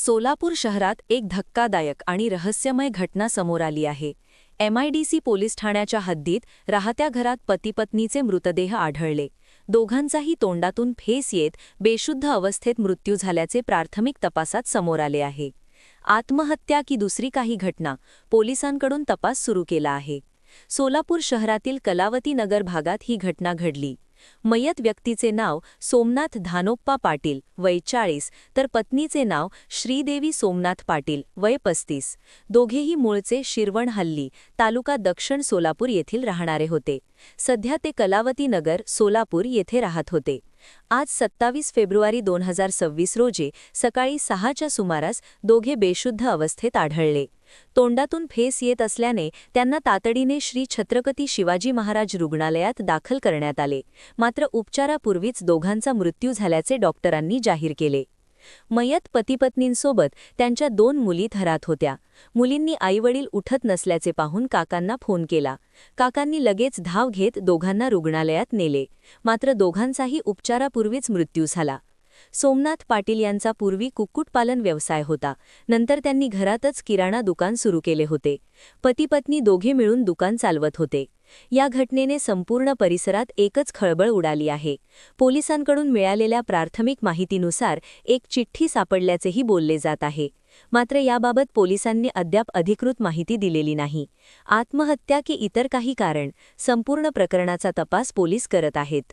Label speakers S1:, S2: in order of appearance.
S1: सोलापूर शहरात एक धक्कादायक आणि रहस्यमय घटना समोर आली आहे. एमआयडीसी पोलीस ठाण्याच्या हद्दीत राहत्या घरात पती-पत्नीचे मृतदेह आढळले. दोघांचाही तोंडातून फेस येत बेशुद्ध अवस्थेत मृत्यू झाल्याचे प्राथमिक तपासात समोर आले आहे. आत्महत्या की दुसरी काही घटना, पोलिसांकडून तपास सुरू केला आहे. सोलापूर शहरातील कलावती नगर भागात ही घटना घडली. मयत व्यक्तीचे नाव सोमनाथ धानोप्पा पाटील, वय 40, तर पत्नीचे नाव श्रीदेवी सोमनाथ पाटील, वय 35. दोघेही मूळचे शिरवण हल्ली, तालुका दक्षिण सोलापूर येथील राहणारे होते. सध्या ते कलावती नगर, सोलापूर येथे राहत होते. आज 27 फेब्रुवारी 2026 रोजी सकाळी 6च्या सुमारास दोघे बेशुद्ध अवस्थेत आढळले. तोंडातून फेस येत असल्याने त्यांना तातडीने श्री छत्रपती शिवाजी महाराज रुग्णालयात दाखल करण्यात आले. मात्र उपचारापूर्वीच दोघांचा मृत्यू झाल्याचे डॉक्टरांनी जाहीर केले. मयत पतीपत्नींसोबत त्यांच्या 2 मुली घरात होत्या. मुलींनी आईवडील उठत नसल्याचे पाहून काकांना फोन केला. काकांनी लगेच धाव घेत दोघांना रुग्णालयात नेले. मात्र दोघांचाही उपचारापूर्वीच मृत्यू झाला. सोमनाथ पाटील यांचा पूर्वी कुक्कुटपालन व्यवसाय होता. नंतर त्यांनी घरातच किराणा दुकान सुरू केले होते. पती-पत्नी दोघे मिळून दुकान चालवत होते. या घटनेने संपूर्ण परिसरात एकच खळबळ उडाली आहे. पोलिसांकडून मिळालेल्या प्राथमिक माहितीनुसार एक चिठ्ठी सापडल्याचेही बोलले जात आहे. मात्र याबाबत पोलिसांनी अद्याप अधिकृत माहिती दिलेली नाही. आत्महत्या की इतर काही कारण, संपूर्ण प्रकरणाचा तपास पोलीस करत आहेत.